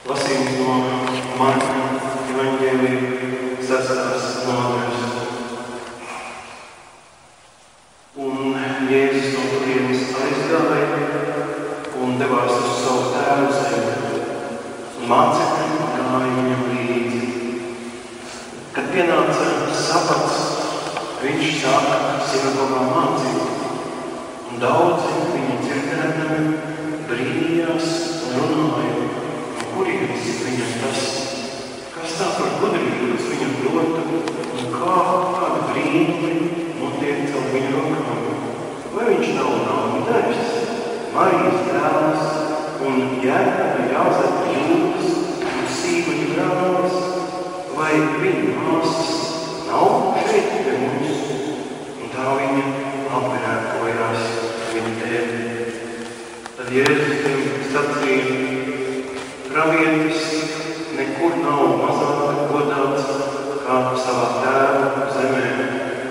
Lasījums no Marka evaņģēlija 6. nodaļas. Un Jēzus no turienes aizgāja un devās uz savu tēvu zemi, un mācekļi gāja viņam līdzi. Kad pienāca sabats, viņš sāka sinagogā mācīt, un daudzi viņu dzirdēdami brīnījās un runāja, kurienes viņam tas, kas tā par gudrību viņam dota, un kāda brīnumi notiek caur viņu rokām. Vai viņš nav Dēvs, Marijas dēls un Jēkaba, Jāzepa, Jūdas un Sīmaņa brālis, vai viņa māsas nav šeit pie mums? Un tā viņa apgrēkojās viņa dēļ. Tad Jēzus tiem sacīja: Pravietis nekur nav mazāk godāts kā savā tēva zemē,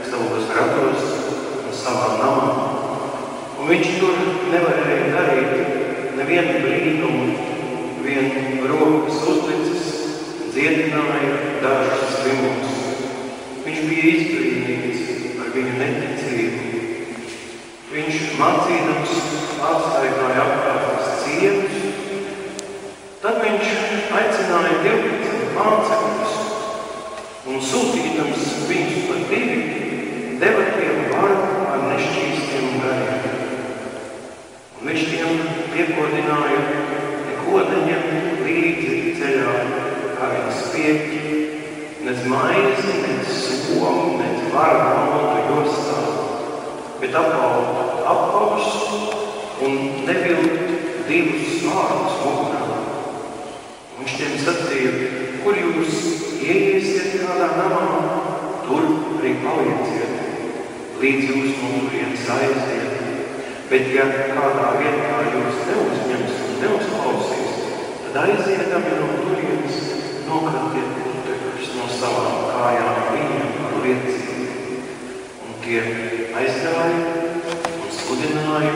savos ratos un savā namā. Un viņš tur nevarēja darīt nevienu brīnumu, vien rokas uzlicis, dziedināja dažus slimus. Viņš bija izbrīnīts par viņu neticību. Viņš mācīdams apstaigāja apkārt cietus. Tad viņš aicināja 12 mācekļus un sūtīdams viņus par 2, deva tiem varu ar nešķīstiem gariem. Un viņš tiem piekodināja neko neņemt līdzi ceļā, kā viņas pieķi, nec maizi, nec somu, nec varu naudu jostā, bet apavus un nevilkt 2 vārdus mugurā. Viņš tiem sacīja: kur jūs ieiesiet kādā namā, tur arī palieciet, līdz jūs no turienes aiziet. Bet ja kādā vietā jūs neuzņems un neuzklausīs, tad aizietam no turienes, nokratiet putekļus no savām kājām viņiem par liecību. Un tie aizgāja un sludināja,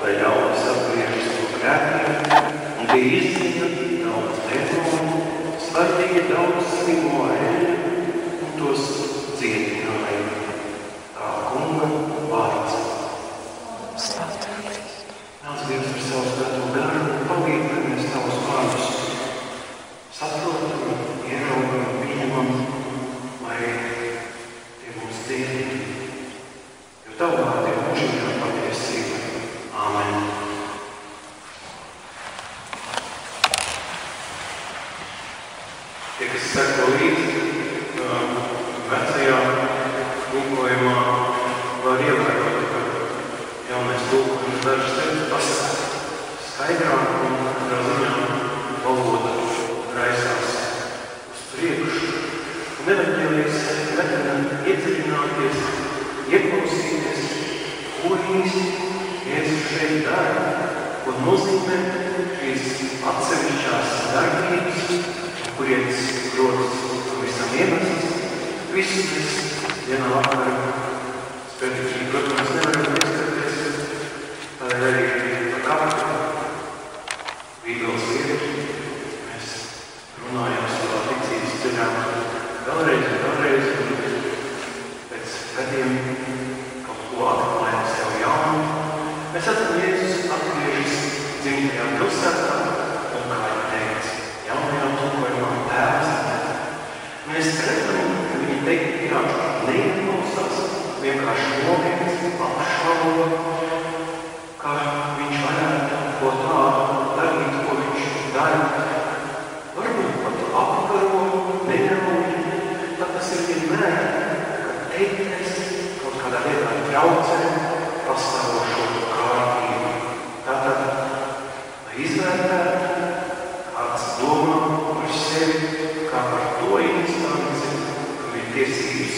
lai ļaudis atgriežas no grēkiem, un tie izzina daudz dēmonu, slēdīja daudz slimo ēnu un tos dziedināja. Tā kunga vārds. Slavu Tev, Kristu. Nāc Dievs ar savu svēto garu un palīdz, lai mēs Tavus vārdus saprotam, ieraugam, pieņemam, lai tie mūs dziedina. Jo Tavu vārdu ir mūžīgā patiesība. Āmen. Tie, kas seko līdzi vecajā tulkojumā, var ievērot, ka jaunais tulkojums dažas lietas pasaka skaidrāk un katrā ziņā valoda raisās uz priekšu. Un evaņģēlijs vedina iedziļināties, ieklausīties, ko īsti Jēzus šeit dara, ko nozīmē šīs atsevišķās darbības, kurienes rodas pavisam iemesls. Visus mēs vienā vakarā spēcīgi, protams, nevaram ieskaties, tādēļ arī par katru Bībeles vietu mēs runājam savā ticības ceļā vēlreiz, un pēc gadiem kaut ko atklājam sev jaunu. Mēs atzam, Jēzus atgriežas dzimtajā pilsētā, un kā ir teikts jaunajā tulkojumā, Tēvs. Mēs redzam, ka viņi teikt, neieklausās, vienkārši nopietni, apšauba, ka viņš varētu ko tādu darīt, ko viņš dara. Varbūt pat apkaro, neļauj, tad tas ir vienmēr, ka teikties kaut kādā vietā traucē pastāvošo kārtību. Tātad, lai izvērtētu, kāds domā par sevi, kā par to instanci, kam ir tiesības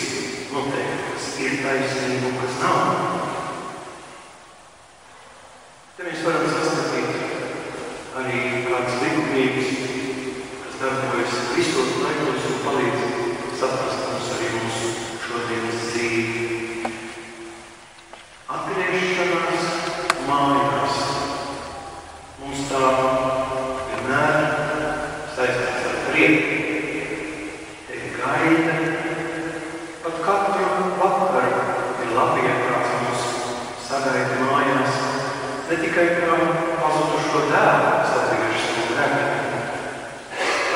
noteikt, kas ir taisnība un kas nav. Te mēs varam saskatīt arī kādas likumības, kas darbojas visos laikos un palīdz saprast mums arī mūsu šodienas dzīvi. Atgriešanās mājās. Mums tā vienmēr prieku. Te gaida, pat katru vakaru ir labi, ja kāds mūs sagaida mājās, ne tikai kā pazudušo dēlu satieši no grēkiem,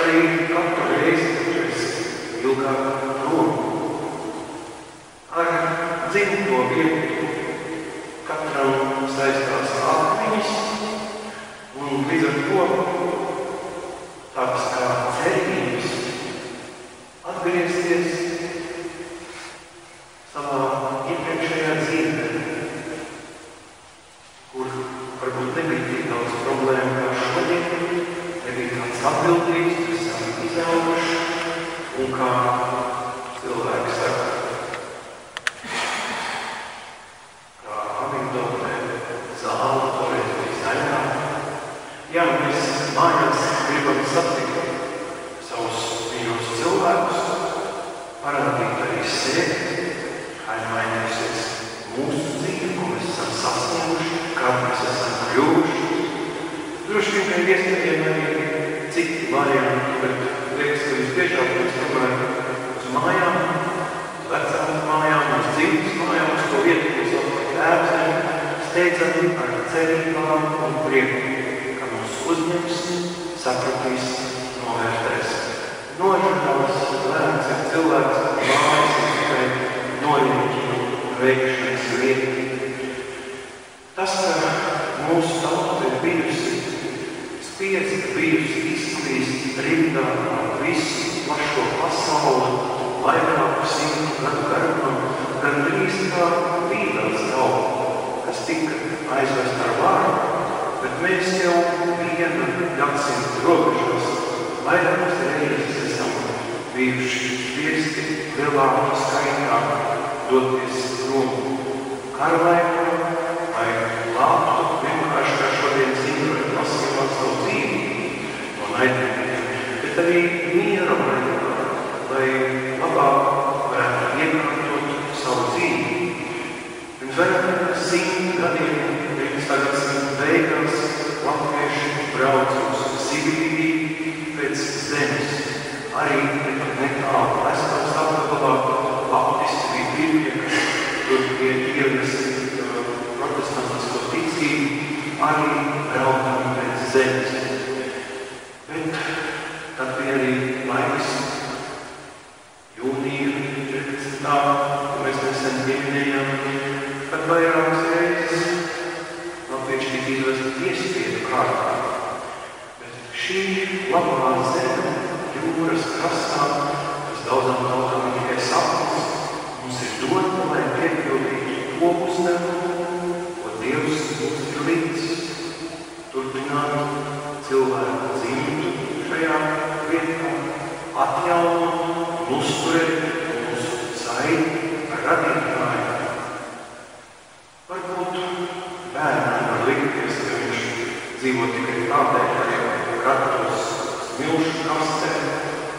arī katru reizi, kad es ilgāk prom. Ar dzimto vietu katram saistās atmiņas, un līdz ar to tāds kā cerības atgriezties savā iepriekšējā dzīvē, kur varbūt nebija tik daudz problēmu kā šodien, nebija kāds atbildības, kas esam izauguši, un kā cilvēki saka, kā amigdolē zāle toreiz bija zaļā. Jā, mēs mājās gribam satikt savus mīļos cilvēkus, parādīt arī sevi, kā ir mainījusies mūsu dzīve, ko mēs esam sasnieguši, kā mēs esam kļuvuši. Droši vien, ka ir iespējami arī citi varianti, bet liekas, ka visbiežāk mēs tomēr uz mājām, uz vecām mājām, uz dzīves mājām, uz to vietu, ko sauc par tēvzemi, steidzami ar cerībām un prieku, ka mūs uzņems, sapratīs, novērtēs. Nožēlās, lēns ir cilvēks, mājas ir tikai norieķinu veikšanas vieta. Tas, ka mūsu tauta ir bijusi spiesta, bijusi izklīst rindā ar visu plašo pasauli, vairāku 100 gadu garumā, gandrīz kā Bībeles tauta, kas tika aizvest ar vārdu, bet mēs jau viena gadsimta robežās vairākas reizes esam bijuši spiesti lielākā skaitā doties prom karlaikā, lai lāptu vienkārši kā šodien dzīvot pasaulāt savu dzīvi no naidniekiem, bet arī miera laikā, lai labāk varētu iekārtot savu dzīvi. Pirms vairāk 100 gadiem, 19. gadsimta beigās, latvieši brauc uz Sibīriju pēc zemes. Arī netālu Estāvas apgabalā baptisti bija pirmie, kas tur ievesti protestantisko ticību, arī braukām pēc zemes. Bet tad bija arī laiks jūnija 14. ko mēs nesen pieminējām, kad vairākas reizes latvieši tika izvesti piespiedu kārtā. Bet šī labā zeme jūras krastā, kas daudzām tautām ir tikai sapnis, mums ir dota, lai piepildītu to uzdevumu, ko Dievs mums ir līdz. Turpināt cilvēku dzimtu šajā vietā, atjaunot un uzturēt mūsu saiti ar radītāju. Varbūt bērnam var likties, ka viņš dzīvo tikai tādēļ, ka jau ratos smilšu kastē,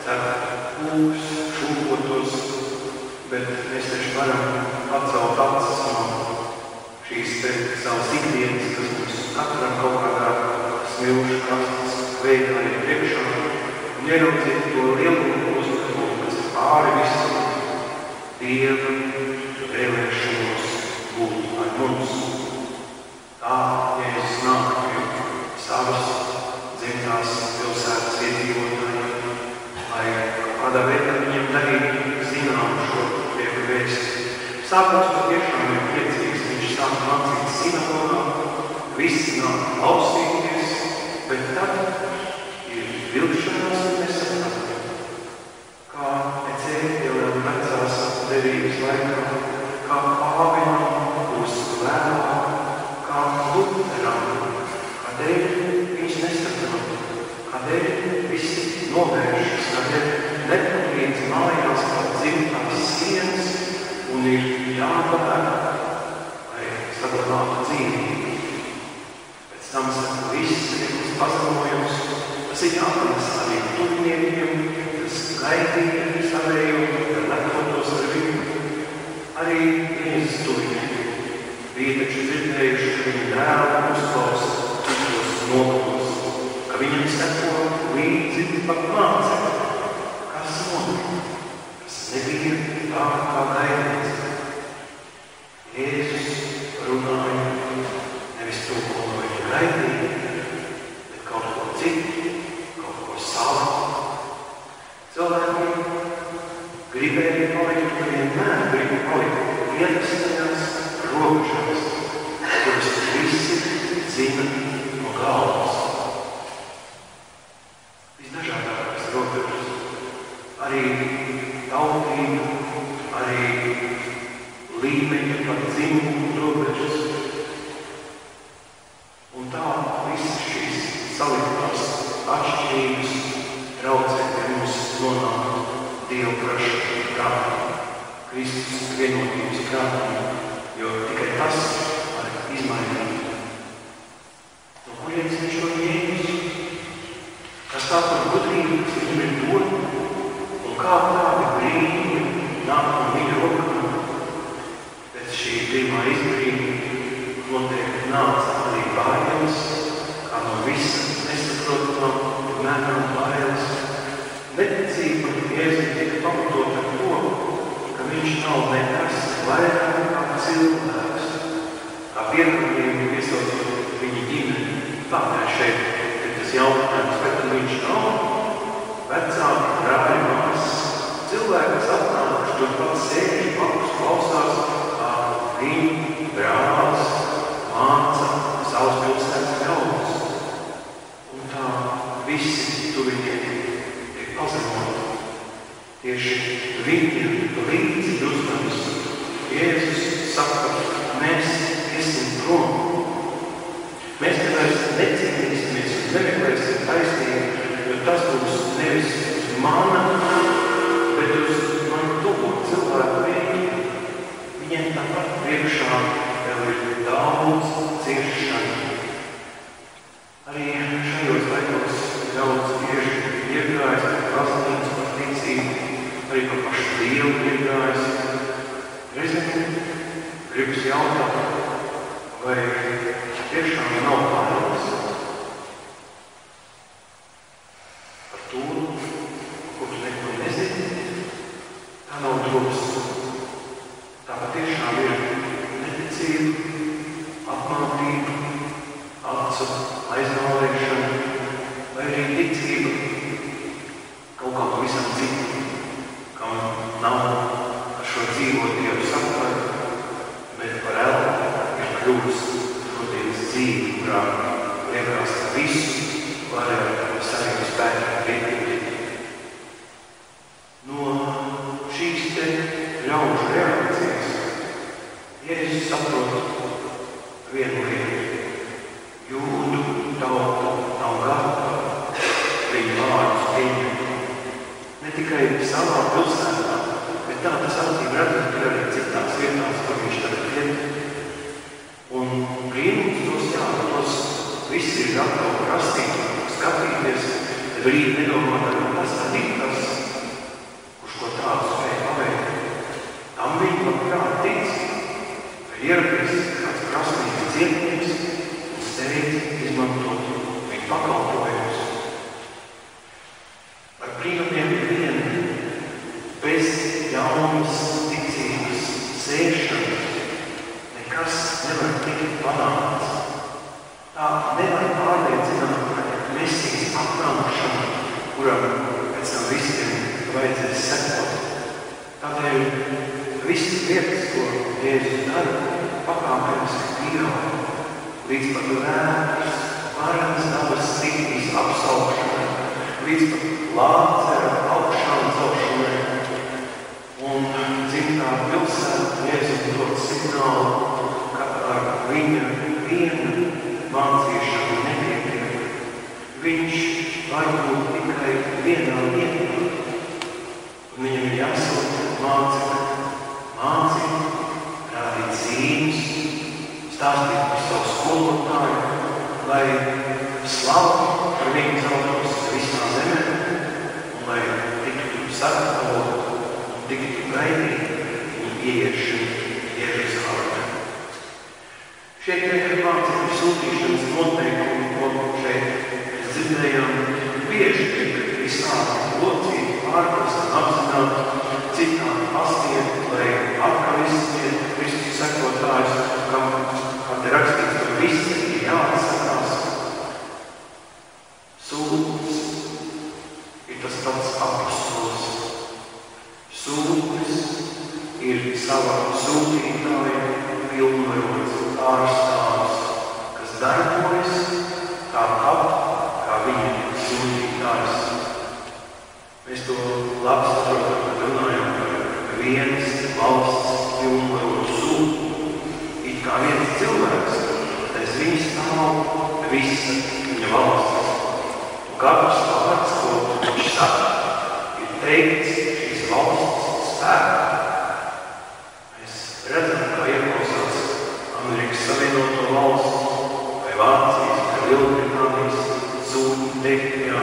cert kūks, šūpotos, bet mēs taču varam atcelt acis no šīs te savas ikdienas, kas mums katram kaut kādā smilšu kastes veidā ir priekšā, un ieraudzīt to lielumu uzdevumu, kas ir pāri visam Dieva vēlēšanos būt ar mums. Tā, Jēzus nāk pie savas dzimtās pilsētas iedzīvotājiem, lai kādā veidā viņiem darīt zinām šo prieku vēsti. Sākums patiešām ir priecīgs, viņš sāk mācīt sinagogā, visi nāk klausīties, bet tad ir vilšanās un nesaprata. Kā Ecēķiela vecās derības laikā, kā Pāvilam būs vēlāk, kā Luteram, kādēļ viņš nesaprata, kādēļ visi novēršas, kādēļ nepalīdz mājās kā dzimtās sienas un ir jāpavērā, lai saglabātu dzīvību. Pēc tam saka, viss ir pazemojums, tas ir jāpanes arī tuviniekiem, kas gaidīja savēju, kad lekotos ar viņu. Arī Jēzus tuvinieki bija taču dzirdējuši, ka viņa dēlu uzklausa citos nogalos, ka viņam seko līdzi pat mācekļi. gribēja palikt, ka vienmēr gribu palikt ierastajās robežās, kuras visi zina no galvas. Visdažādākās robežas, arī tautība, arī līmeņa par dzimumu robežas. Un tā visas šīs saliktās atšķirības traucē, ka mums nonāk Dieva prašana prātā, Kristus vienotības prātā, jo tikai tas var izmainīt. No kurienes viņš to ņēmis? Kas tā par gudrību, kas viņam ir dota, un kā tādi brīnumi nāk no viņa rokām? Pēc šī pirmā izbrīnuma noteikti nāca arī bailes, kā no visa nesaprotamā, mēram bailes. Neticība Jēzus tika pamatot ar to, ka viņš nav nekas vairāk kā cilvēks. Kā piedalību iesaucot viņa ģimeni. Tādēļ šeit ir tas jautājums, vai tad viņš nav vecāki, brāļi, māsas, cilvēki, kas atnākuši turpat sēž, blakus klausās, kā viņu brālis māca savas pilsētas ļaudis. Un tā visi tuvinieki tiek pazemoti. Tieši viņa līdzi dusmams Jēzus saka, mēs iesim prom. Mēs te vairs necīnīsimies un nemeklēsim taisnību, jo tas būs nevis uz mana, bet uz manu tuvo cilvēku vietu. Viņiem tāpat priekšā vēl ir daudz ciešanu. Arī šajos laikos daudz bieži iegājis par baznīcu, par ticību, arī par pašu Dievu iegājis. Reizēm gribas jautāt, vai tiešām nav bailes par to, ko tu neko nezini. Tā nav drosme. Tā patiešām ir neticība, apmātība, acu aizmālēšana, vai arī ticība kaut kā pavisam citu, kam nav ar šo dzīvo Dievu sapratu, bet par elpu ir kļūst šodienas dzīvi, kurā liekas, ka visu varētu saviem spēkiem piepildīt. No šīs te ļaužu reakcijas Jēzus saprot vienu lietu. Jūdu tauta nav gatava viņu vārdus pieņemt. Ne tikai savā pilsētā, bet tā tas acīm redzot, ka arī citās vietās, kur viņš tagad iet. Un brīnums tos tos visi ir gatavi rastīt, skatīties, tad brīdi nedomāt, ka tas tad ir tas, kurš ko tādu spēja paveikt. Tam viņi labprāt tic, ka ieradies kāds prasmīgs cietnieks un steidz izmantot viņu pakalpojumus. Ar brīnumiem vien bez jaunas ticības sēšanas nekas nevar tikt panākts. Tā nevar pārliecināt par Mesijas apnākšanu, kuram pēc tam visiem vajadzēs sekot. Tādēļ visas lietas, ko Jēzus dara, pakāpeniski pieaug, līdz pat vētras, varenas dabas signīs apsaukšanai, līdz pat Lācera augšām celšanai. Un dzimtā pilsēta Jēzus dod signālu, ka ar viņa vienu mācīšanu nepietiek. Viņš var būt tikai vienā vietā. Un viņam ir jāsaka mācīt, rādīt zīmes, stāstīt par savu skolotāju, lai slavu par viņu celtos visā zemē, un lai tiktu sagatavot un tiktu gaidīt viņu ieiešanu Jeruzālēmā. Šeit ir mācību sūtīšanas noteikumi, ko šeit dzirdējām, bieži tiek visādi locīti, pārprast un apzināt citādi pastiet, lai atkal izstiet Kristus sekotājus, kā te rakstīts, ka visi ir jāatsakās. Sūds ir tas pats apostols. Sūtnis ir sava sūtītāja pilnvarots ārstāvs, kas darbojas tāpat kā viņa sūtītājs. Mēs to labi saprotam, kad runājam par vienas valsts pilnvarotu sūtni. It kā viens cilvēks, aiz viņa stāv visa viņa valsts. Un katrs vārds, ko viņš saka, ir teikts šīs valsts spēkā. Mēs redzam, kā ieklausās Amerikas Savienoto Valstu vai Vācijas vai Lielbritānijas sūtņu teiktajā,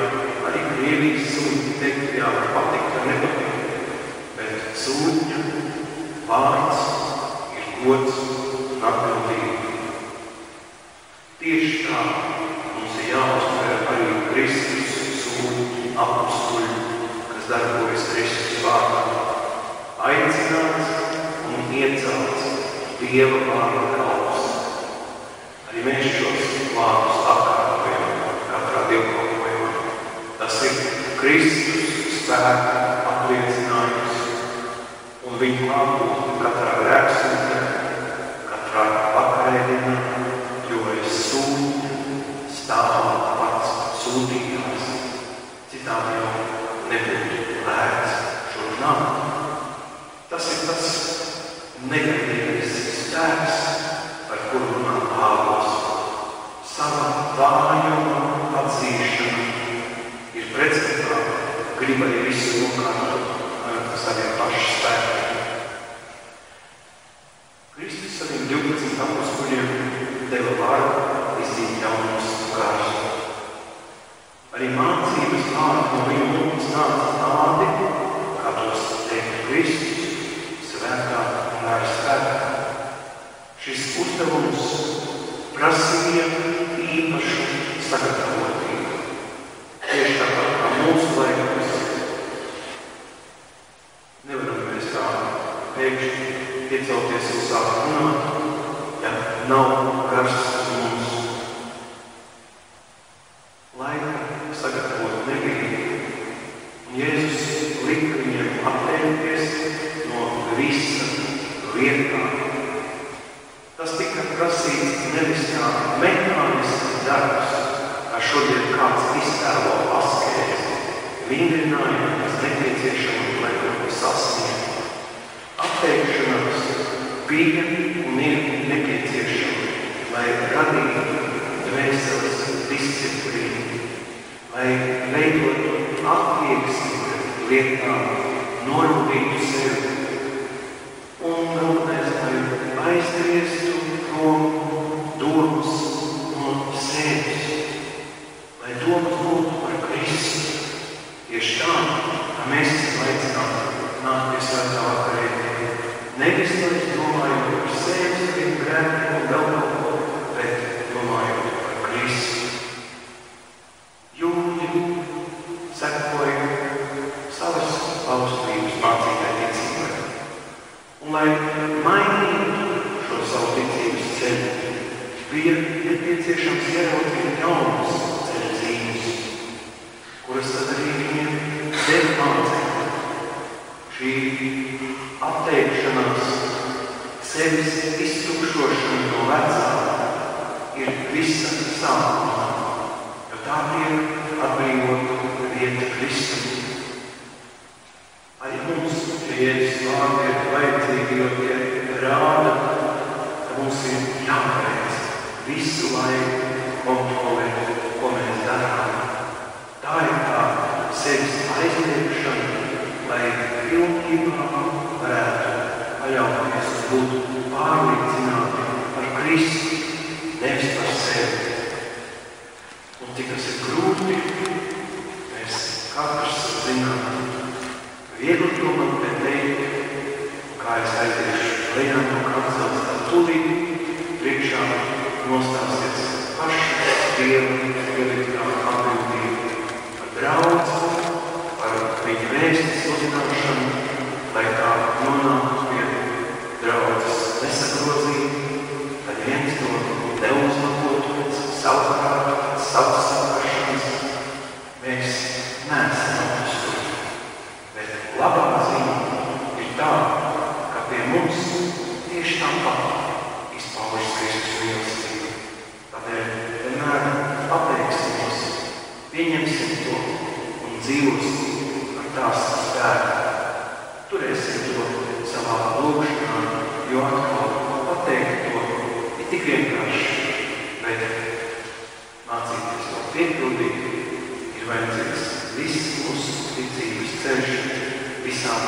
arī Krievijas sūtņu teiktajā var patikt vai nepatikt, bet sūtņa vārds ir gods un atbildība. Tieši tā mums ir jāuztver arī Kristus sūtņu apostuļi, kas darbojas Kristus vārdā, aicināts un iecelts Dieva vārda kalps. Arī mēs šos vārdus atkārtojam katrā dievkalpojumā. Tas ir Kristus spēka apliecinājums un viņa klātbūtne katrā grēksūtnē, katrā vakarēdienā, jo es sūtņu stāv pats sūtītājs. Citādi jau nebūtu vērts šur nākt. Tas ir tas negaidīgais spēks, par kuru runā Pāvils. Sava vājuma atzīšana ir pretstatā gribai visu nokārtot ar saviem pašu spēkiem. Kristus saviem 12 apostuļiem deva varu izdzīt jaunos garus. Arī mācības vārdi no viņa mutes nāca tādi, kā tos teikt Kristus, svētā un gara spēkā. Šis uzdevums prasīja īpašu sagatavotību. Tieši tāpat kā mūsu laikos. Nevaram mēs tā pēkšņi iecelties un sākt runāt, ja nav gars mums. Laika sagatavot nebija. Un Jēzus lika viņiem atteikties no visa lietām. Tas tika prasīts nevis kā mehānisks darbs, kā šodien kāds iztēlo askēzi, vingrinājumu, kas nepieciešama, lai to sasniegtu. Atteikšanās bija un ir nepieciešama, lai radītu dvēseles disciplīnu, lai veidotu attieksmi pret lietām, norūpītu sevi un galvenais, lai aizgriestu prom domas no sevis, lai domas būtu par Kristu. Tieši tā, kā mēs esam aicināti nākt pie svētā vakarēdienā. Nevis, lai domājot par sevi, saviem grēkiem un vēl kaut ko, bet domājot par Kristu. Jūdi sekoja savas paustības mācītāju ticībai. Un, lai mainītu šo savu ticības ceļu, bija nepieciešams ieraudzīt jaunas ceļu zīmes, kuras tad arī viņiem deva mācīt. Šī atteikšanās, sevis iztukšošana no vecā ir visa sākumā, jo tā tiek atbrīvota vieta Kristum. Arī mums Jēzus vārdi ir vajadzīgi, jo tie rāda, ka mums ir jāpareiz visu laiku kontrolēt, ko mēs darām. Tā ir tā sevis aizliekšana, lai pilnībā varētu paļauties un būt pārliecināti par Kristu, nevis par sevi. Un tik tas ir grūti, mēs katrs zinām, viegli to man teikt, kā es aiziešu lejā no kanceles, tad tūlīt priekšā nostāsies paši Dievu ieliktā atbildību par draudzi, par viņa vēstis uzzināšanu, lai tā nonāktu pie draudzes nesagrozīt, tad viens to neuzlabotu pēc savu prātu, pēc savas saprašanas. Mēs neesam apsturi, bet labā ziņa dzīvos ar tās spēku. Turēsim to savā lūgšanā, jo atkal pateikt to ir tik vienkārši, bet mācīties to piepildīt ir vajadzīgs viss mūsu ticības ceļš visām